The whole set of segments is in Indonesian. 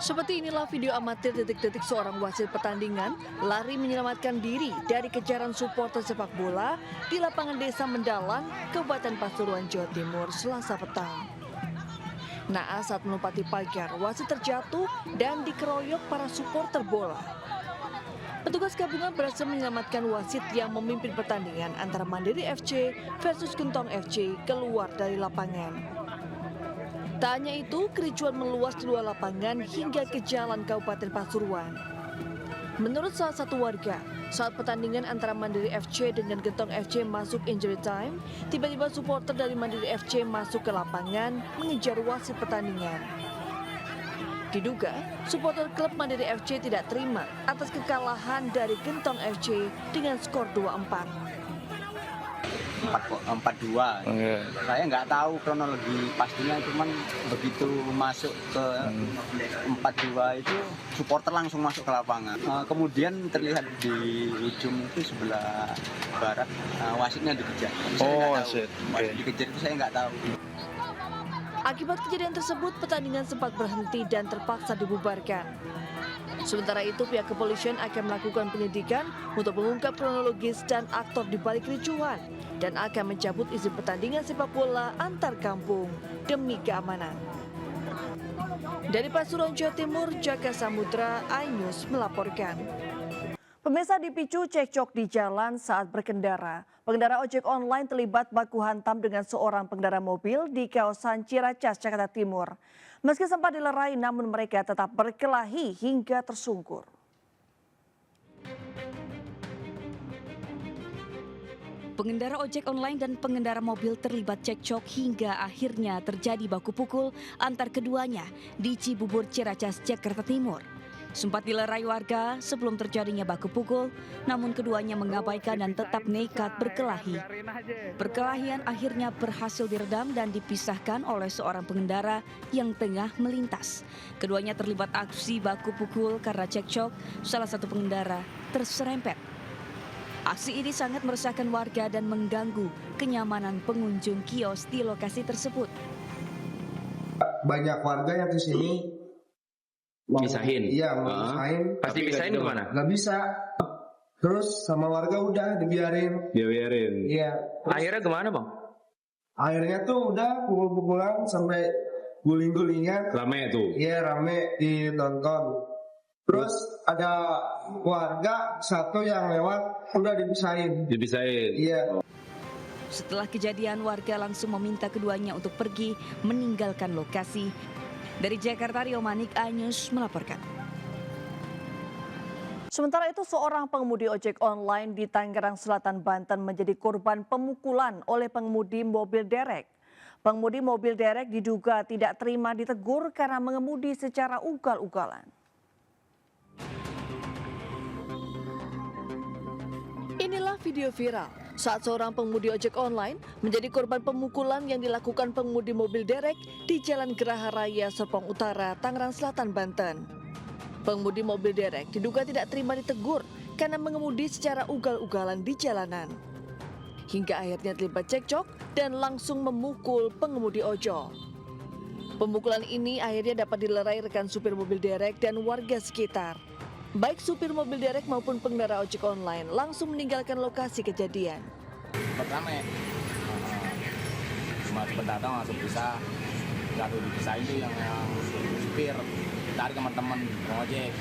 Seperti inilah video amatir detik-detik seorang wasit pertandingan lari menyelamatkan diri dari kejaran supporter sepak bola di lapangan Desa Mendalan, Kabupaten Pasuruan, Jawa Timur, Selasa petang. Naas saat melompati pagar, wasit terjatuh dan dikeroyok para supporter bola. Petugas gabungan berhasil menyelamatkan wasit yang memimpin pertandingan antara Mandiri FC versus Gentong FC keluar dari lapangan. Tak hanya itu, kericuan meluas di luar lapangan hingga ke jalan Kabupaten Pasuruan. Menurut salah satu warga, saat pertandingan antara Mandiri FC dengan Gentong FC masuk injury time, tiba-tiba supporter dari Mandiri FC masuk ke lapangan mengejar wasit pertandingan. Diduga, supporter klub Mandiri FC tidak terima atas kekalahan dari Gentong FC dengan skor 2-4. 4-2. Saya nggak tahu kronologi pastinya, cuman begitu masuk ke 4-2 itu supporter langsung masuk ke lapangan. Kemudian terlihat di ujung itu sebelah barat wasitnya dikejar. Wasit dikejar itu saya nggak tahu. Akibat kejadian tersebut, pertandingan sempat berhenti dan terpaksa dibubarkan. Sementara itu, pihak kepolisian akan melakukan penyidikan untuk mengungkap kronologis dan aktor di balik kericuhan dan akan mencabut izin pertandingan sepak bola antar kampung demi keamanan. Dari Pasuruan, Jawa Timur, Jaka Samudra, iNews melaporkan. Pemirsa, dipicu cekcok di jalan saat berkendara. Pengendara ojek online terlibat baku hantam dengan seorang pengendara mobil di kawasan Ciracas, Jakarta Timur. Meski sempat dilerai, namun mereka tetap berkelahi hingga tersungkur. Pengendara ojek online dan pengendara mobil terlibat cekcok hingga akhirnya terjadi baku pukul antar keduanya di Cibubur, Ciracas, Jakarta Timur. Sempat dilerai warga sebelum terjadinya baku pukul, namun keduanya mengabaikan dan tetap nekat berkelahi. Perkelahian akhirnya berhasil diredam dan dipisahkan oleh seorang pengendara yang tengah melintas. Keduanya terlibat aksi baku pukul karena cekcok, salah satu pengendara terserempet. Aksi ini sangat meresahkan warga dan mengganggu kenyamanan pengunjung kios di lokasi tersebut. Banyak warga yang kesini misahin. Iya, mau misahin. Pasti misahin kemana? Nggak bisa. Terus sama warga udah dibiarin. Iya. Akhirnya kemana, Bang? Akhirnya tuh udah pukul-pukulan sampai guling-gulingan. Rame tuh. Iya, rame ditonton. Terus ada warga satu yang lewat udah dipisahin. Iya. Setelah kejadian, warga langsung meminta keduanya untuk pergi meninggalkan lokasi. Dari Jakarta, Rio Manik, iNews melaporkan. Sementara itu, seorang pengemudi ojek online di Tangerang Selatan, Banten menjadi korban pemukulan oleh pengemudi mobil derek. Pengemudi mobil derek diduga tidak terima ditegur karena mengemudi secara ugal-ugalan. Inilah video viral saat seorang pengemudi ojek online menjadi korban pemukulan yang dilakukan pengemudi mobil derek di Jalan Geraha Raya Serpong Utara, Tangerang Selatan, Banten. Pengemudi mobil derek diduga tidak terima ditegur karena mengemudi secara ugal-ugalan di jalanan. Hingga akhirnya terlibat cekcok dan langsung memukul pengemudi ojol. Pemukulan ini akhirnya dapat dilerai rekan supir mobil derek dan warga sekitar. Baik supir mobil derek maupun pengendara ojek online langsung meninggalkan lokasi kejadian. Pertama cuma sebentar dong langsung bisa. Jatuh dipisah itu yang supir tarik sama teman ojek.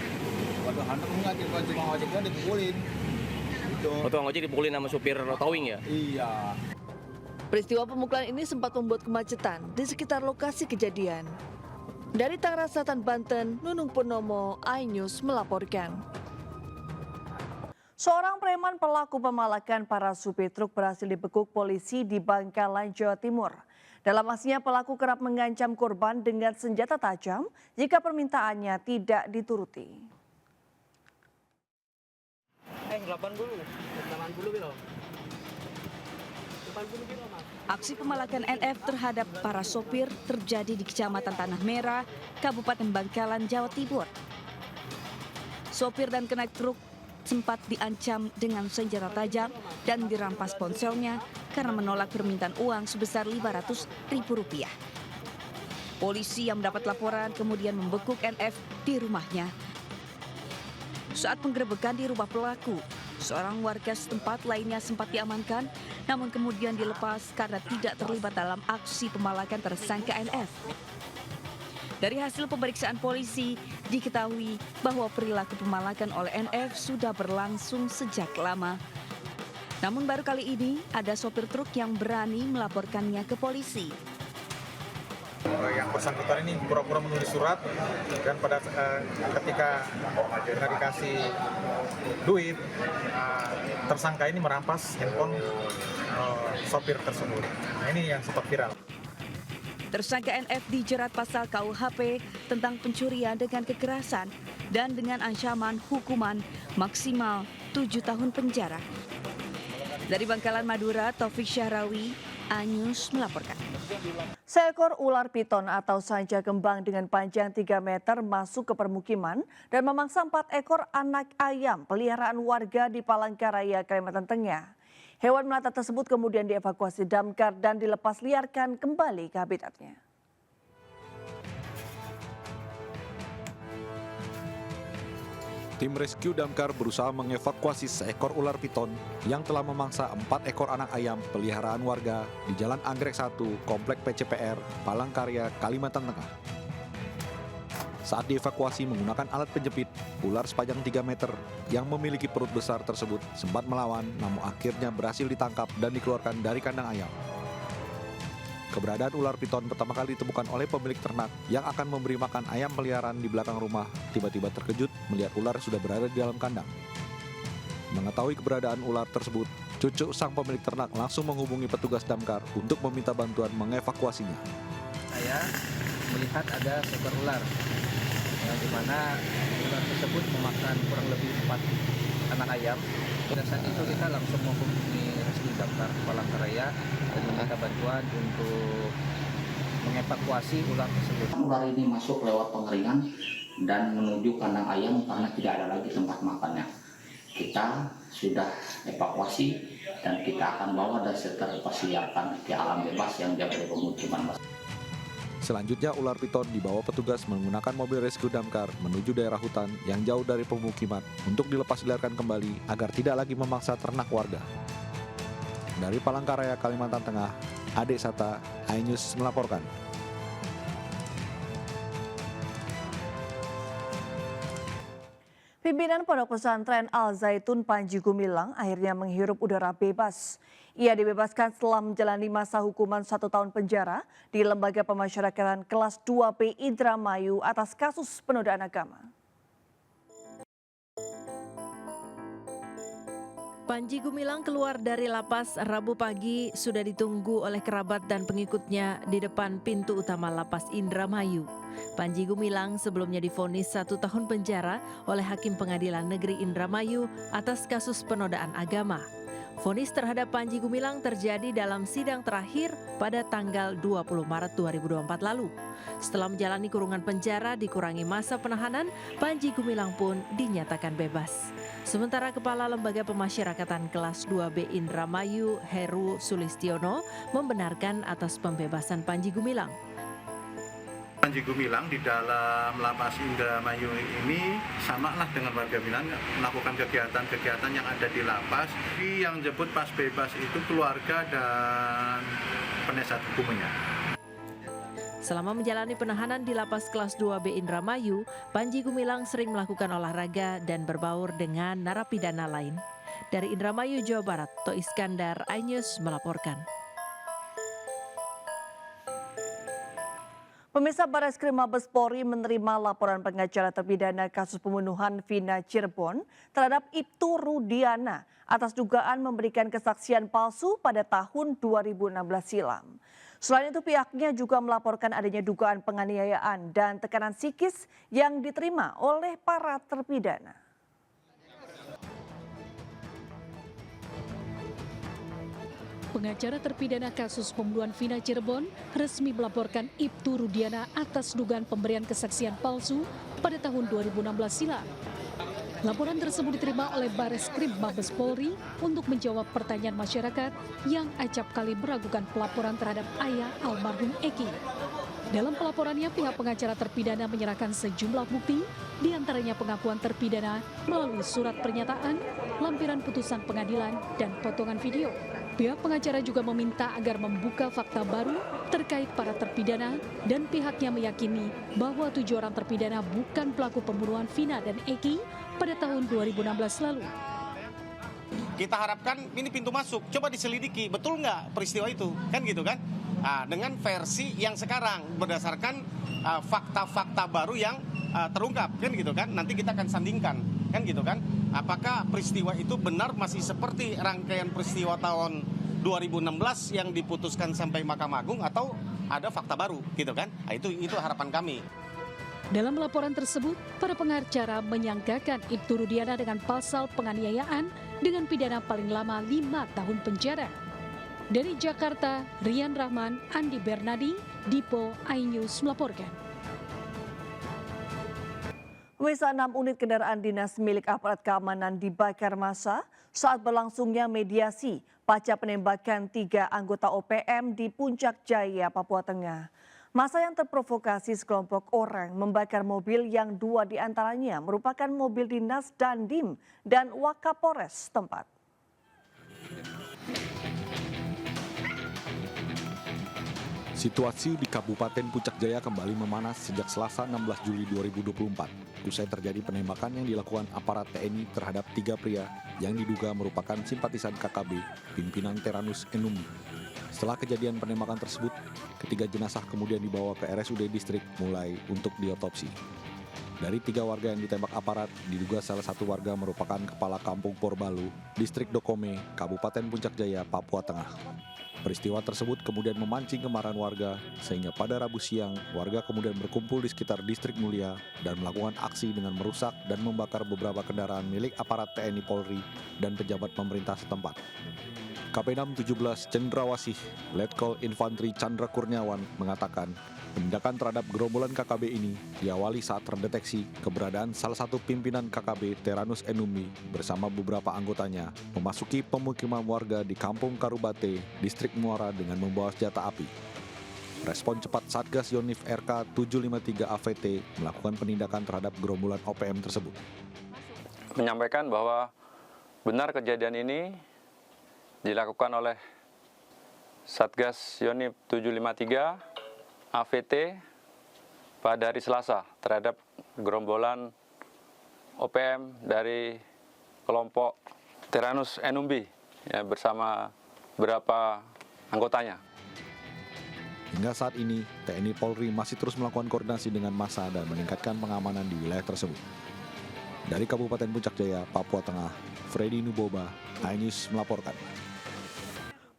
Waduh, hantam enggak cuma ojeknya dipukulin. Gitu. Tukang ojek dipukulin sama supir towing ya? Iya. Peristiwa pemukulan ini sempat membuat kemacetan di sekitar lokasi kejadian. Dari Tangerang Selatan, Banten, Nunung Purnomo, iNews melaporkan. Seorang preman pelaku pemalakan para supir truk berhasil dibekuk polisi di Bangkalan, Jawa Timur. Dalam aksinya, pelaku kerap mengancam korban dengan senjata tajam jika permintaannya tidak dituruti. 80 kilo. Aksi pemalakan NF terhadap para sopir terjadi di Kecamatan Tanah Merah, Kabupaten Bangkalan, Jawa Timur. Sopir dan kenaik truk sempat diancam dengan senjata tajam dan dirampas ponselnya karena menolak permintaan uang sebesar Rp500.000. Polisi yang mendapat laporan kemudian membekuk NF di rumahnya. Saat penggerebekan di rumah pelaku, seorang warga setempat lainnya sempat diamankan, namun kemudian dilepas karena tidak terlibat dalam aksi pemalakan tersangka NF. Dari hasil pemeriksaan polisi, diketahui bahwa perilaku pemalakan oleh NF sudah berlangsung sejak lama. Namun baru kali ini ada sopir truk yang berani melaporkannya ke polisi. Yang bersangkutan ini pura-pura menulis surat dan pada ketika dikasih duit, tersangka ini merampas handphone sopir tersebut. Nah, ini yang sempat viral. Tersangka NF dijerat pasal KUHP tentang pencurian dengan kekerasan dan dengan ancaman hukuman maksimal 7 tahun penjara. Dari Bangkalan, Madura, Taufik Syahrawi, A-News melaporkan. Seekor ular piton atau saja kembang dengan panjang 3 meter masuk ke permukiman dan memangsa 4 ekor anak ayam peliharaan warga di Palangkaraya, Kalimantan Tengah. Hewan melata tersebut kemudian dievakuasi damkar dan dilepas liarkan kembali ke habitatnya. Tim rescue damkar berusaha mengevakuasi seekor ular piton yang telah memangsa 4 ekor anak ayam peliharaan warga di Jalan Anggrek 1, Komplek PCPR, Palangkaraya, Kalimantan Tengah. Saat dievakuasi menggunakan alat penjepit, ular sepanjang 3 meter yang memiliki perut besar tersebut sempat melawan, namun akhirnya berhasil ditangkap dan dikeluarkan dari kandang ayam. Keberadaan ular piton pertama kali ditemukan oleh pemilik ternak yang akan memberi makan ayam peliharaan di belakang rumah, tiba-tiba terkejut melihat ular sudah berada di dalam kandang. Mengetahui keberadaan ular tersebut, cucu sang pemilik ternak langsung menghubungi petugas damkar untuk meminta bantuan mengevakuasinya. Saya melihat ada seekor ular, yang dimana ular tersebut memakan kurang lebih 4 anak ayam. Pada saat itu kita langsung menghubungi rescue damkar Palangkaraya dan meminta bantuan untuk mengevakuasi ular tersebut. Ular ini masuk lewat pengeringan dan menuju kandang ayam karena tidak ada lagi tempat makannya. Kita sudah evakuasi dan kita akan bawa dan setelah liarkan ke alam bebas yang jauh dari pemukiman. Selanjutnya ular piton dibawa petugas menggunakan mobil rescue damkar menuju daerah hutan yang jauh dari pemukiman untuk dilepas liarkan kembali agar tidak lagi memangsa ternak warga. Dari Palangkaraya, Kalimantan Tengah, Ade Sata, A-News melaporkan. Pimpinan Pondok Pesantren Al Zaitun Panji Gumilang akhirnya menghirup udara bebas. Ia dibebaskan setelah menjalani masa hukuman 1 tahun penjara di Lembaga Pemasyarakatan Kelas 2B Indramayu atas kasus penodaan agama. Panji Gumilang keluar dari lapas Rabu pagi sudah ditunggu oleh kerabat dan pengikutnya di depan pintu utama lapas Indramayu. Panji Gumilang sebelumnya divonis 1 tahun penjara oleh Hakim Pengadilan Negeri Indramayu atas kasus penodaan agama. Vonis terhadap Panji Gumilang terjadi dalam sidang terakhir pada tanggal 20 Maret 2024 lalu. Setelah menjalani kurungan penjara dikurangi masa penahanan, Panji Gumilang pun dinyatakan bebas. Sementara Kepala Lembaga Pemasyarakatan Kelas 2B Indramayu, Heru Sulistiono, membenarkan atas pembebasan Panji Gumilang. Panji Gumilang di dalam lapas Indramayu ini samalah dengan warga binaan melakukan kegiatan-kegiatan yang ada di lapas. Yang jemput pas bebas itu keluarga dan penasihat hukumnya. Selama menjalani penahanan di lapas kelas 2B Indramayu, Panji Gumilang sering melakukan olahraga dan berbaur dengan narapidana lain. Dari Indramayu, Jawa Barat, To Iskandar, A-News melaporkan. Pemirsa, Barreskrim Mabes Polri menerima laporan pengacara terpidana kasus pembunuhan Vina Cirebon terhadap Ibtu Rudiana atas dugaan memberikan kesaksian palsu pada tahun 2016 silam. Selain itu pihaknya juga melaporkan adanya dugaan penganiayaan dan tekanan psikis yang diterima oleh para terpidana. Pengacara terpidana kasus pembunuhan Vina Cirebon resmi melaporkan Ibtu Rudiana atas dugaan pemberian kesaksian palsu pada tahun 2016 silam. Laporan tersebut diterima oleh Bareskrim Mabes Polri untuk menjawab pertanyaan masyarakat yang acap kali meragukan pelaporan terhadap ayah almarhum Eki. Dalam pelaporannya, pihak pengacara terpidana menyerahkan sejumlah bukti, diantaranya pengakuan terpidana melalui surat pernyataan, lampiran putusan pengadilan, dan potongan video. Pihak pengacara juga meminta agar membuka fakta baru terkait para terpidana dan pihaknya meyakini bahwa 7 orang terpidana bukan pelaku pembunuhan Vina dan Eki pada tahun 2016 lalu. Kita harapkan ini pintu masuk, coba diselidiki, betul nggak peristiwa itu, kan gitu kan? Nah, dengan versi yang sekarang berdasarkan fakta-fakta baru yang terungkap, kan gitu kan? Nanti kita akan sandingkan, kan gitu kan? Apakah peristiwa itu benar masih seperti rangkaian peristiwa tahun 2016 yang diputuskan sampai Mahkamah Agung atau ada fakta baru, gitu kan? Nah, itu harapan kami. Dalam laporan tersebut, para pengacara menyangkakan Ibtu Rudiana dengan pasal penganiayaan dengan pidana paling lama 5 tahun penjara. Dari Jakarta, Rian Rahman, Andi Bernadi, Dipo, iNews melaporkan. WSA 6 unit kendaraan dinas milik aparat keamanan dibakar massa saat berlangsungnya mediasi pasca penembakan 3 anggota OPM di Puncak Jaya, Papua Tengah. Massa yang terprovokasi sekelompok orang membakar mobil yang 2 diantaranya merupakan mobil dinas Dandim dan Wakapolres setempat. Situasi di Kabupaten Puncak Jaya kembali memanas sejak Selasa 16 Juli 2024. Usai terjadi penembakan yang dilakukan aparat TNI terhadap 3 pria yang diduga merupakan simpatisan KKB pimpinan Teranus Enumbi. Setelah kejadian penembakan tersebut, ketiga jenazah kemudian dibawa ke RSUD distrik mulai untuk diotopsi. Dari 3 warga yang ditembak aparat, diduga salah satu warga merupakan kepala kampung Porbalu, distrik Dokome, Kabupaten Puncak Jaya, Papua Tengah. Peristiwa tersebut kemudian memancing kemarahan warga, sehingga pada Rabu siang, warga kemudian berkumpul di sekitar distrik Mulia dan melakukan aksi dengan merusak dan membakar beberapa kendaraan milik aparat TNI Polri dan pejabat pemerintah setempat. Kapedam 17 Cendrawasih, Letkol Infantri Chandra Kurniawan mengatakan, penindakan terhadap gerombolan KKB ini diawali saat terdeteksi keberadaan salah satu pimpinan KKB Teranus Enumbi bersama beberapa anggotanya memasuki pemukiman warga di Kampung Karubate, Distrik Muara dengan membawa senjata api. Respon cepat Satgas Yonif RK 753 AVT melakukan penindakan terhadap gerombolan OPM tersebut. Menyampaikan bahwa benar kejadian ini dilakukan oleh Satgas Yonif 753 AVT pada hari Selasa terhadap gerombolan OPM dari kelompok Teranus Enumbi ya, bersama beberapa anggotanya. Hingga saat ini, TNI Polri masih terus melakukan koordinasi dengan massa dan meningkatkan pengamanan di wilayah tersebut. Dari Kabupaten Puncak Jaya, Papua Tengah, Freddy Nuboba, iNews melaporkan.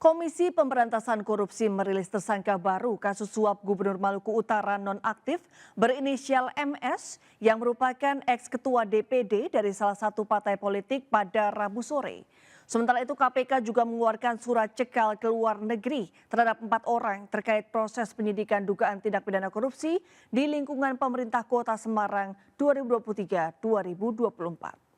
Komisi Pemberantasan Korupsi merilis tersangka baru kasus suap Gubernur Maluku Utara nonaktif berinisial MS yang merupakan ex-ketua DPD dari salah satu partai politik pada Rabu sore. Sementara itu KPK juga mengeluarkan surat cekal ke luar negeri terhadap 4 orang terkait proses penyidikan dugaan tindak pidana korupsi di lingkungan pemerintah Kota Semarang 2023-2024.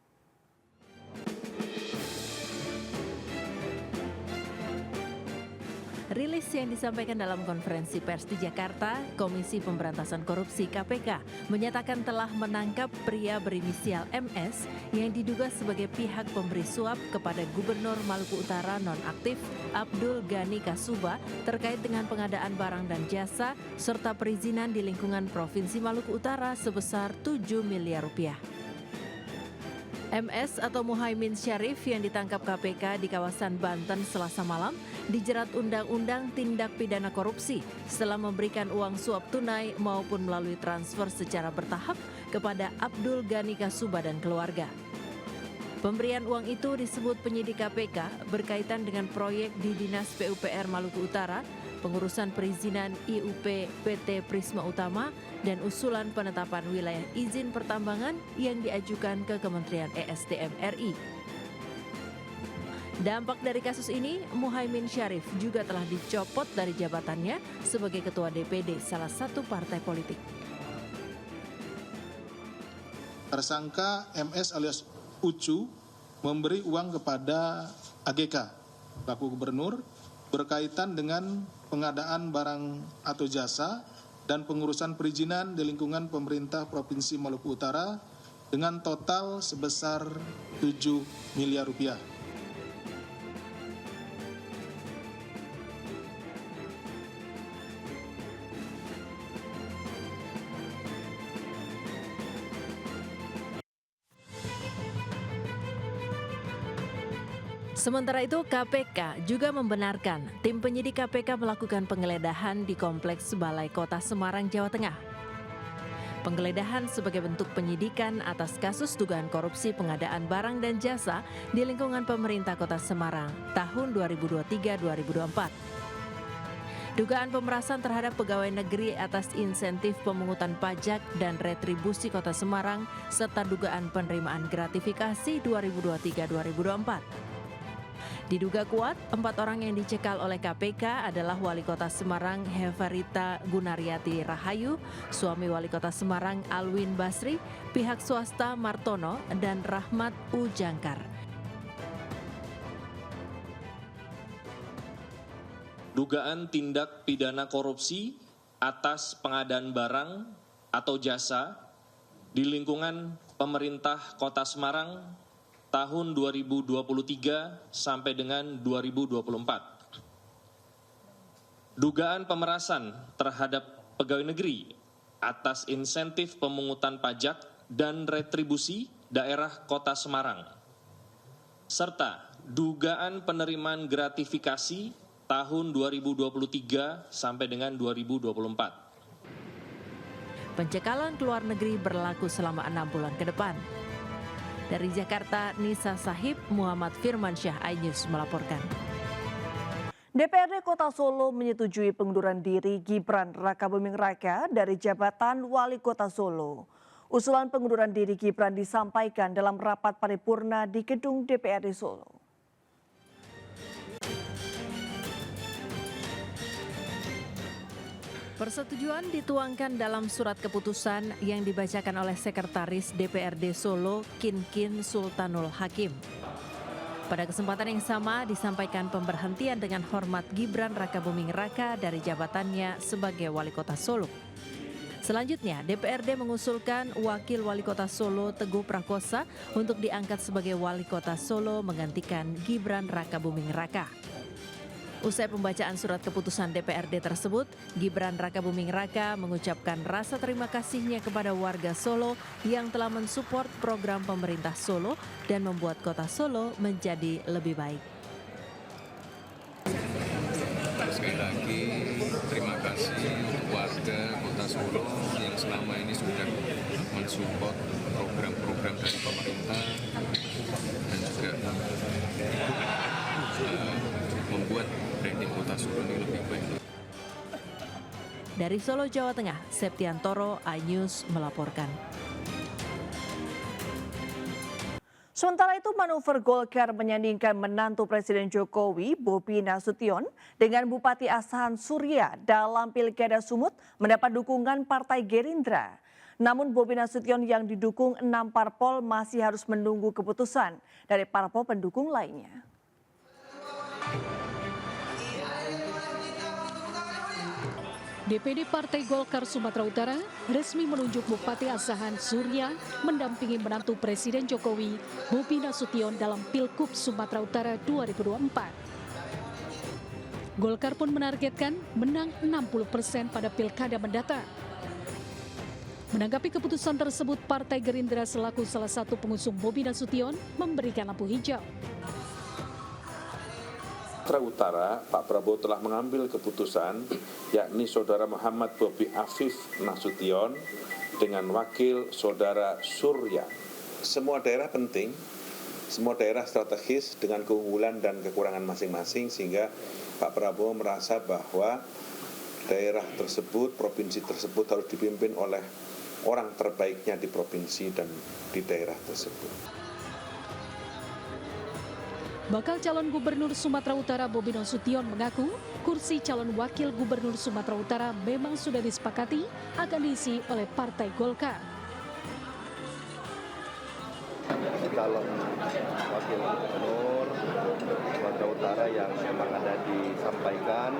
Rilis yang disampaikan dalam konferensi pers di Jakarta, Komisi Pemberantasan Korupsi KPK menyatakan telah menangkap pria berinisial MS yang diduga sebagai pihak pemberi suap kepada Gubernur Maluku Utara nonaktif Abdul Ghani Kasuba terkait dengan pengadaan barang dan jasa serta perizinan di lingkungan Provinsi Maluku Utara sebesar 7 miliar rupiah. MS atau Muhaimin Syarif yang ditangkap KPK di kawasan Banten Selasa malam dijerat Undang-Undang Tindak Pidana Korupsi setelah memberikan uang suap tunai maupun melalui transfer secara bertahap kepada Abdul Ghani Kasuba dan keluarga. Pemberian uang itu disebut penyidik KPK berkaitan dengan proyek di Dinas PUPR Maluku Utara, pengurusan perizinan IUP PT Prisma Utama, dan usulan penetapan wilayah izin pertambangan yang diajukan ke Kementerian ESDM RI. Dampak dari kasus ini, Muhaimin Syarif juga telah dicopot dari jabatannya sebagai Ketua DPD salah satu partai politik. Tersangka MS alias UCU memberi uang kepada AGK, Bapak Gubernur, berkaitan dengan pengadaan barang atau jasa dan pengurusan perizinan di lingkungan pemerintah Provinsi Maluku Utara dengan total sebesar 7 miliar rupiah. Sementara itu, KPK juga membenarkan tim penyidik KPK melakukan penggeledahan di Kompleks Balai Kota Semarang, Jawa Tengah. Penggeledahan sebagai bentuk penyidikan atas kasus dugaan korupsi pengadaan barang dan jasa di lingkungan pemerintah Kota Semarang tahun 2023-2024. Dugaan pemerasan terhadap pegawai negeri atas insentif pemungutan pajak dan retribusi Kota Semarang serta dugaan penerimaan gratifikasi 2023-2024. Diduga kuat, 4 orang yang dicekal oleh KPK adalah Wali Kota Semarang Hefarita Gunariati Rahayu, suami Wali Kota Semarang Alwin Basri, pihak swasta Martono, dan Rahmat Ujangkar. Dugaan tindak pidana korupsi atas pengadaan barang atau jasa di lingkungan pemerintah Kota Semarang tahun 2023 sampai dengan 2024. Dugaan pemerasan terhadap pegawai negeri atas insentif pemungutan pajak dan retribusi daerah Kota Semarang, serta dugaan penerimaan gratifikasi tahun 2023 sampai dengan 2024. Pencekalan ke luar negeri berlaku selama 6 bulan ke depan. Dari Jakarta, Nisa Sahib, Muhammad Firmansyah, iNews melaporkan. DPRD Kota Solo menyetujui pengunduran diri Gibran Rakabuming Raka dari jabatan Wali Kota Solo. Usulan pengunduran diri Gibran disampaikan dalam rapat paripurna di gedung DPRD Solo. Persetujuan dituangkan dalam surat keputusan yang dibacakan oleh Sekretaris DPRD Solo, Kinkin Sultanul Hakim. Pada kesempatan yang sama disampaikan pemberhentian dengan hormat Gibran Rakabuming Raka dari jabatannya sebagai Wali Kota Solo. Selanjutnya, DPRD mengusulkan Wakil Wali Kota Solo Teguh Prakosa untuk diangkat sebagai Wali Kota Solo menggantikan Gibran Rakabuming Raka. Usai pembacaan surat keputusan DPRD tersebut, Gibran Rakabuming Raka mengucapkan rasa terima kasihnya kepada warga Solo yang telah mensupport program pemerintah Solo dan membuat Kota Solo menjadi lebih baik. Sekali lagi terima kasih untuk warga Kota Solo yang selama ini sudah mensupport program-program dari pemerintah dan juga membuat branding Kota Solo ini lebih baik. Dari Solo, Jawa Tengah, Septiantoro, iNews melaporkan. Sementara itu, manuver Golkar menyandingkan menantu Presiden Jokowi, Bobi Nasution, dengan Bupati Asahan Surya dalam Pilkada Sumut mendapat dukungan Partai Gerindra. Namun Bobi Nasution yang didukung 6 parpol masih harus menunggu keputusan dari parpol pendukung lainnya. DPD Partai Golkar Sumatera Utara resmi menunjuk Bupati Asahan Surya mendampingi menantu Presiden Jokowi, Bobi Nasution dalam Pilkup Sumatera Utara 2024. Golkar pun menargetkan menang 60% pada pilkada mendatang. Menanggapi keputusan tersebut, Partai Gerindra selaku salah satu pengusung Bobi Nasution memberikan lampu hijau. Sumatera Utara, Pak Prabowo telah mengambil keputusan yakni Saudara Muhammad Bobi Afif Nasution dengan wakil Saudara Surya. Semua daerah penting, semua daerah strategis dengan keunggulan dan kekurangan masing-masing sehingga Pak Prabowo merasa bahwa daerah tersebut, provinsi tersebut harus dipimpin oleh orang terbaiknya di provinsi dan di daerah tersebut. Bakal calon Gubernur Sumatera Utara Bobi Nasution mengaku kursi calon Wakil Gubernur Sumatera Utara memang sudah disepakati akan diisi oleh Partai Golkar. calon wakil gubernur Sumatera Utara yang memang ada disampaikan,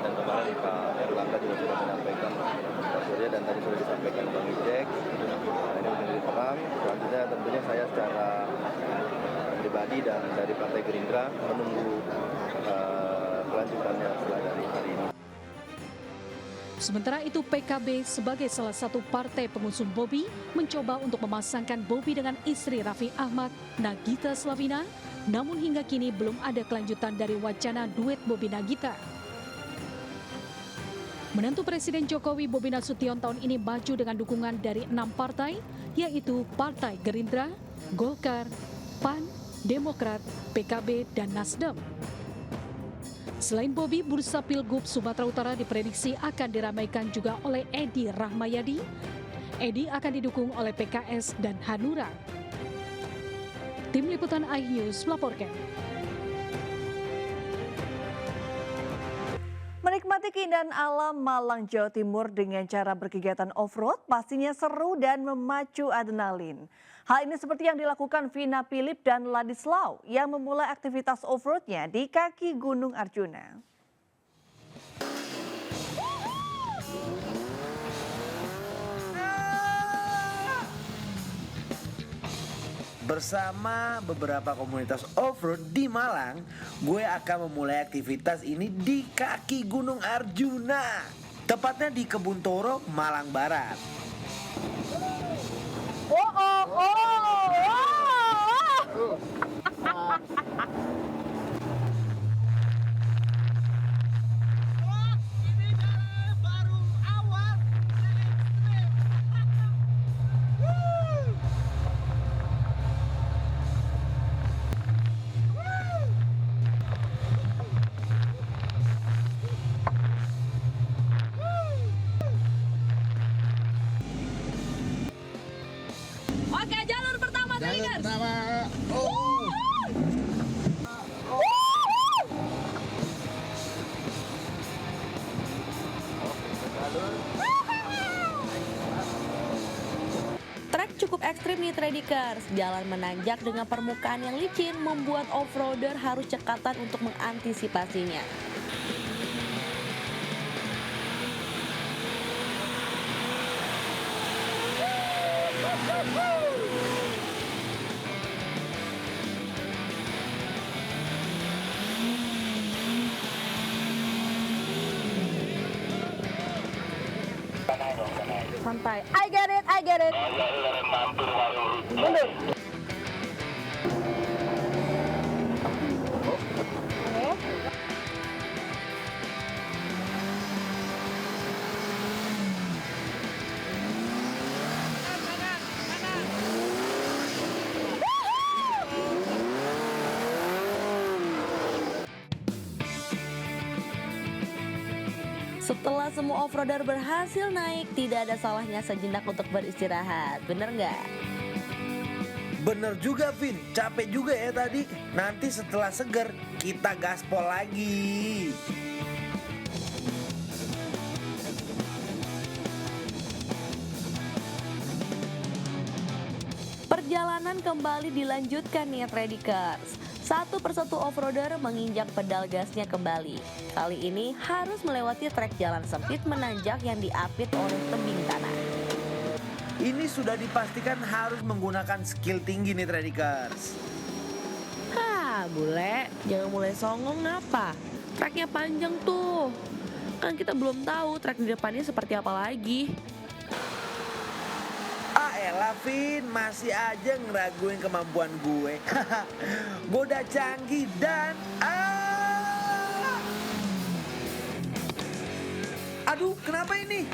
dan kemarin Pak Erlangga juga sudah menyampaikan Pak Surya, dan tadi sudah disampaikan Bang Ijek. Nah, ini menjadi terang. Selanjutnya tentunya saya secara pribadi dan dari Partai Gerindra menunggu kelanjutannya setelah dari hari ini. Sementara itu PKB sebagai salah satu partai pengusung Bobi mencoba untuk memasangkan Bobi dengan istri Raffi Ahmad, Nagita Slavina, namun hingga kini belum ada kelanjutan dari wacana duet Bobi Nagita. Menantu Presiden Jokowi Bobi Nasution tahun ini maju dengan dukungan dari 6 partai, yaitu Partai Gerindra, Golkar, PAN, Demokrat, PKB, dan Nasdem. Selain Bobi, bursa Pilgub Sumatera Utara diprediksi akan diramaikan juga oleh Edi Rahmayadi. Edi akan didukung oleh PKS dan Hanura. Tim Liputan iNews melaporkan. Menikmati keindahan alam Malang, Jawa Timur dengan cara berkegiatan off-road pastinya seru dan memacu adrenalin. Hal ini seperti yang dilakukan Vina Philip dan Ladislau yang memulai aktivitas off-roadnya di kaki Gunung Arjuna. Bersama beberapa komunitas off-road di Malang, gue akan memulai aktivitas ini di kaki Gunung Arjuna, tepatnya di Kebun Toro, Malang Barat. Oke, jalur pertama, Jalur pertama. Trek cukup ekstrim nih Tradikers. Jalan menanjak dengan permukaan yang licin membuat off-roader harus cekatan untuk mengantisipasinya. Santai. I get it, I get it. Mundur. Setelah semua off-roader berhasil naik, tidak ada salahnya sejenak untuk beristirahat. Bener nggak? Bener juga, Vin. Capek juga ya tadi. Nanti setelah seger, kita gaspol lagi. Perjalanan kembali dilanjutkan nih Tradikers. Satu persatu off-roader menginjak pedal gasnya kembali. Kali ini harus melewati trek jalan sempit menanjak yang diapit oleh tebing tanah. Ini sudah dipastikan harus menggunakan skill tinggi nih Tradikers. Bule, jangan mulai songong apa? Treknya panjang tuh. Kan kita belum tahu trek di depannya seperti apa lagi. Elah Vin, masih aja ngeraguin kemampuan gue. Gue udah canggih dan aduh, kenapa ini?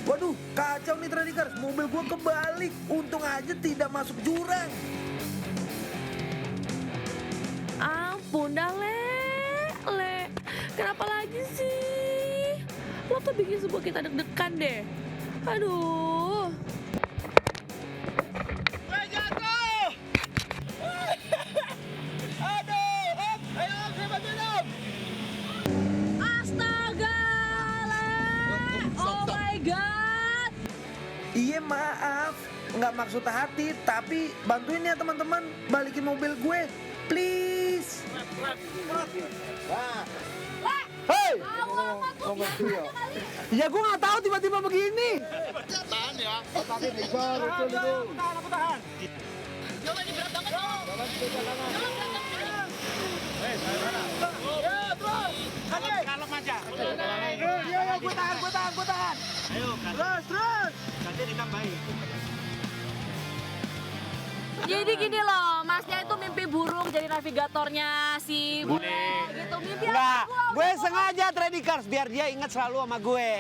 Waduh, kacau nih Tradikers. Mobil gue kebalik. Untung aja tidak masuk jurang. Ampun dah, Le. Kenapa lagi sih? Lo tuh bikin semua kita deg-degan deh. Aduh. Jatuh. Aduh, ayo saya bantuin. Astaga, Le. Oh my God. Iya maaf. nggak maksud hati, tapi bantuin ya teman-teman, balikin mobil gue, please. Hei! Ya gue nggak tahu tiba-tiba begini. Tahan ya. Otaknya besar, betul itu. Aku tahan. Coba ini berat banget dong. Ya, terus. Kalem aja. Iya, gue tahan. Ayo, terus. Nanti ditambahin. Jadi gini loh, masnya itu mimpi burung jadi navigatornya si Bule gitu. Mimpi Enggak, apa? gue sengaja trading cars biar dia ingat selalu sama gue.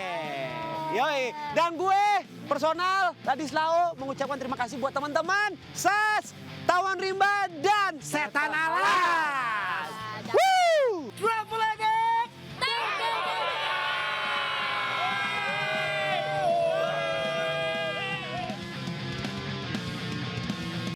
Yoi, dan gue personal Ladislao mengucapkan terima kasih buat teman-teman SAS, Tawon Rimba, dan Setan Alam.